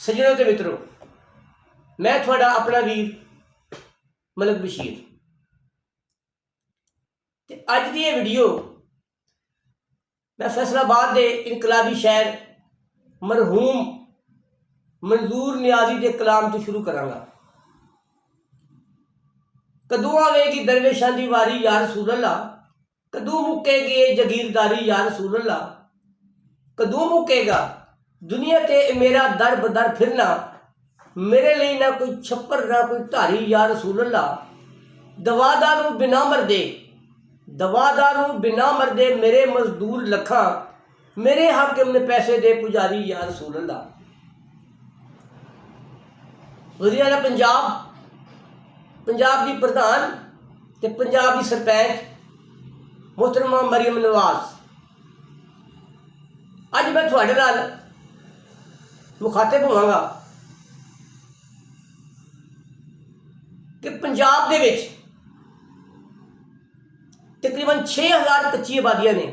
सज्जनों ते मित्रों, मैं थोड़ा अपना वीर मलिक बशीर ते अज की वीडियो मैं फैसलाबाद के इनकलाबी शहर मरहूम मंजूर नियाजी के कलाम तो शुरू करांगा। कदों आवेगी दरवेशां दी वारी या रसूल अल्लाह, कदों मुक्केगी जगीरदारी या रसूल अल्लाह, कदों मुक्केगा दुनिया ते मेरा दर बदर फिरना, मेरे लिए ना कोई छप्पर ना कोई धारी या रसूल अल्लाह। दवादारू बिना मरदे, दवादारू बिना मरदे मेरे मजदूर लखा, मेरे हाकिम ने पैसे दे पुजारी या रसूल अल्लाह। वज़ीर आला पंजाब, पंजाब की प्रधान ते पंजाब की सरपंच मोहतरमा मरियम नवाज, अज मैं थोड़े नाल मुखातिब होवांगा कि पंजाब दे विच तकरीबन 6000 कच्ची आबादियां ने।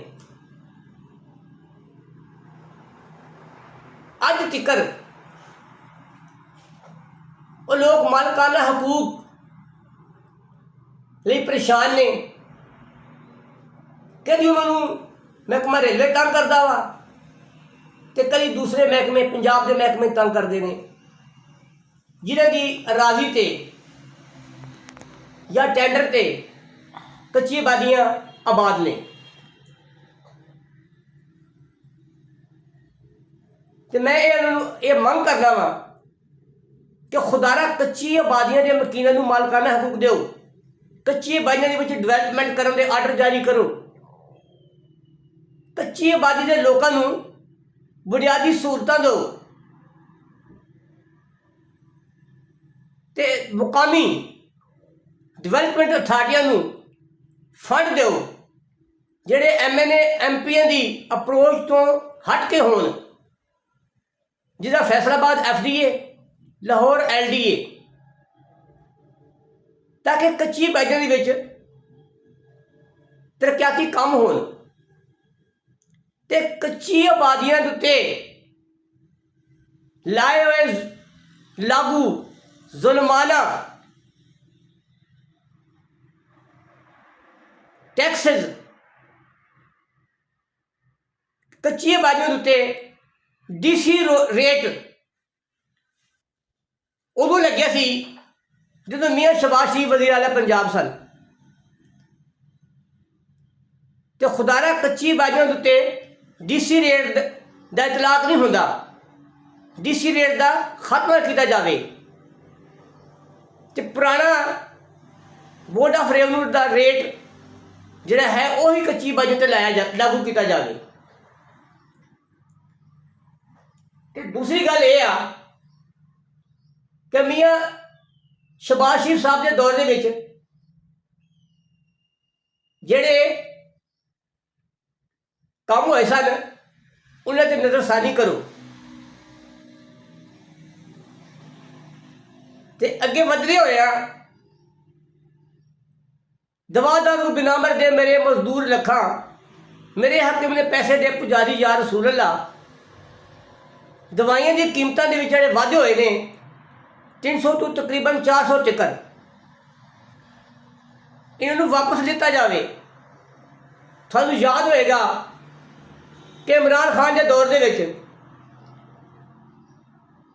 अज तिकर वो लोग मालकाना हकूक लिए परेशान ने। कभी उन्होंने महकमा रेलवे तंग करता वा तो कई दूसरे महकमे पंजाब के महकमे तंग करते हैं, जिन्हें की राजी ते या टेंडर ते कच्ची आबादियां आबाद ने। तो मैं ये मंग करना वा कि खुदारा कच्ची आबादियां के मकीनां नूं मालकाना हकूक दो, कच्ची आबादियां के डिवेलपमेंट करने के आर्डर जारी करो, कच्ची आबादी के लोगों को बुनियादी सहूलतां दो ते मुकामी डिवेलपमेंट अथॉरिटियां नूं फंड दो जिहड़े MNA MPs की अप्रोच तो हट के होण, जिसका फैसलाबाद FDA, लाहौर LDA, ताकि कच्ची आबादियां दे विच तरक्याती काम होण ते कच्ची आबादियां दे उत्ते लाए हुए लागू जुल्माना टैक्सेस कच्ची आबादियों के उत्ते DC रेट उदों लग्या सी जो मियाँ शहबाज शरीफ वज़ीर आला पंजाब सन। तो खुदारा कच्ची आबादियों के उत्ते DC रेट का इतलाक नहीं होंदा, DC रेट का खात्मा किया जाए तो पुराना बोर्ड ऑफ रेवन्यू का रेट जिहड़ा है वही कच्ची आबादी ते लागू किया जाए। तो दूसरी गल ये आ कि मियाँ शहबाज शरीफ साहब के दौर दे विच जिहड़े काम होए सन उन्हें ते नज़रसानी करो ते अगे वधदे होया दवादारू बिना मरदे मेरे मजदूर लखा, मेरे हाकिम ने पैसे दे पुजारी या रसूल अल्लाह। दवाइयां दी कीमतां दे विच जिहड़े वाधे होए ने 300 तो तकरीबन 400 तक, इन्होंने वापस लिता जाए। थानू याद होएगा कि इमरान खान के दौर के विच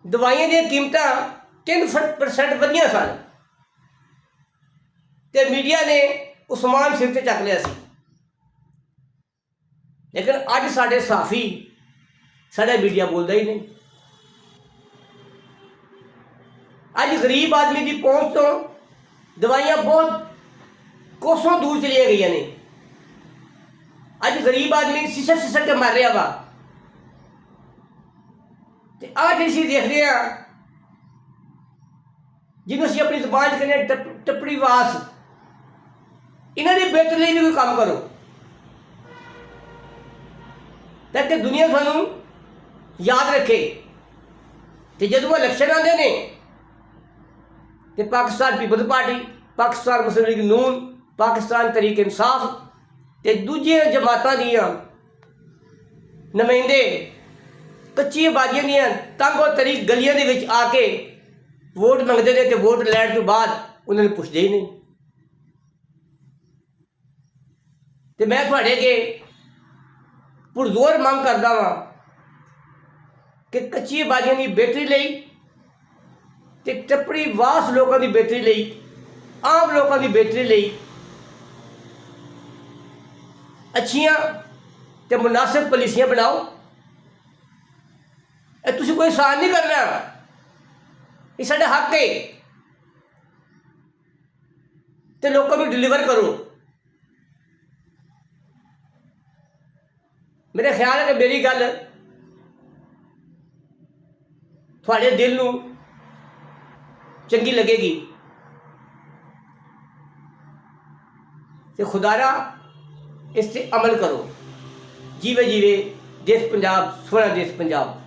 दवाइयां दी कीमतां 3% वधियां सन ते मीडिया ने उस्मान सिर ते चक लिया सी। लेकिन अज साडे साफी साडा मीडिया बोलता ही नहीं। अज गरीब आदमी की पहुंच तो दवाइयां बहुत कोसों दूर चलिया गई ने। अज गरीब आदमी सिसक के मर रहा वा। तो आज असीं देख रहे हैं जिन्हों असीं अपनी जबान च कहने टप्पड़ी वास, इन्हों की बेहतरी लिए भी कोई काम करो ताकि दुनिया सानू याद रखे। तो जदों इलेक्शन आते हैं तो पाकिस्तान पीपल्स पार्टी, पाकिस्तान मुस्लिम लीग नून, पाकिस्तान तहरीक इंसाफ ते दूजिया जमातां दियां नुमाइंदे ਕੱਚੀਆਂ ਬਾਜੀਆਂ ਦੀਆਂ ਤੰਗੋ ਤਰੀ ਗਲੀਆਂ ਦੇ ਵਿੱਚ ਆ ਕੇ ਵੋਟ ਮੰਗਦੇ ਨੇ ਤੇ ਵੋਟ ਲੈਣ ਤੋਂ ਬਾਅਦ ਉਹਨਾਂ ਨੂੰ ਪੁੱਛਦੇ ਹੀ ਨਹੀਂ। ਤੇ ਮੈਂ ਤੁਹਾਡੇ ਅੱਗੇ ਪੁਰਜ਼ੋਰ ਮੰਗ ਕਰਦਾ ਵਾਂ ਕਿ ਕੱਚੀਆਂ ਬਾਜੀਆਂ ਦੀ ਬਿਹਤਰੀ ਲਈ ਤੇ ਟੱਪੜੀ ਵਾਸ ਲੋਕਾਂ ਦੀ ਬਿਹਤਰੀ ਲਈ, ਆਮ ਲੋਕਾਂ ਦੀ ਬਿਹਤਰੀ ਲਈ ਅੱਛੀਆਂ ਤੇ ਮੁਨਾਸਿਬ ਪਾਲਿਸੀਆਂ ਬਣਾਓ। ਇਹ ਤੁਸੀਂ ਕੋਈ ਆਸਾਨ ਨਹੀਂ ਕਰਨਾ, ਇਹ ਸਾਡਾ ਹੱਕ ਹੈ ਤੇ ਲੋਕਾਂ ਨੂੰ ਡਿਲੀਵਰ ਕਰੋ। ਮੇਰਾ ਖਿਆਲ ਹੈ ਕਿ ਮੇਰੀ ਗੱਲ ਤੁਹਾਡੇ ਦਿਲ ਨੂੰ ਚੰਗੀ ਲੱਗੇਗੀ ਤੇ ਖੁਦਾਰਾ ਇਸ ਤੇ ਅਮਲ ਕਰੋ। ਜੀਵੇ ਜੀਵੇ ਦੇਸ਼ ਪੰਜਾਬ, ਸੋਹਣਾ ਦੇਸ਼ ਪੰਜਾਬ।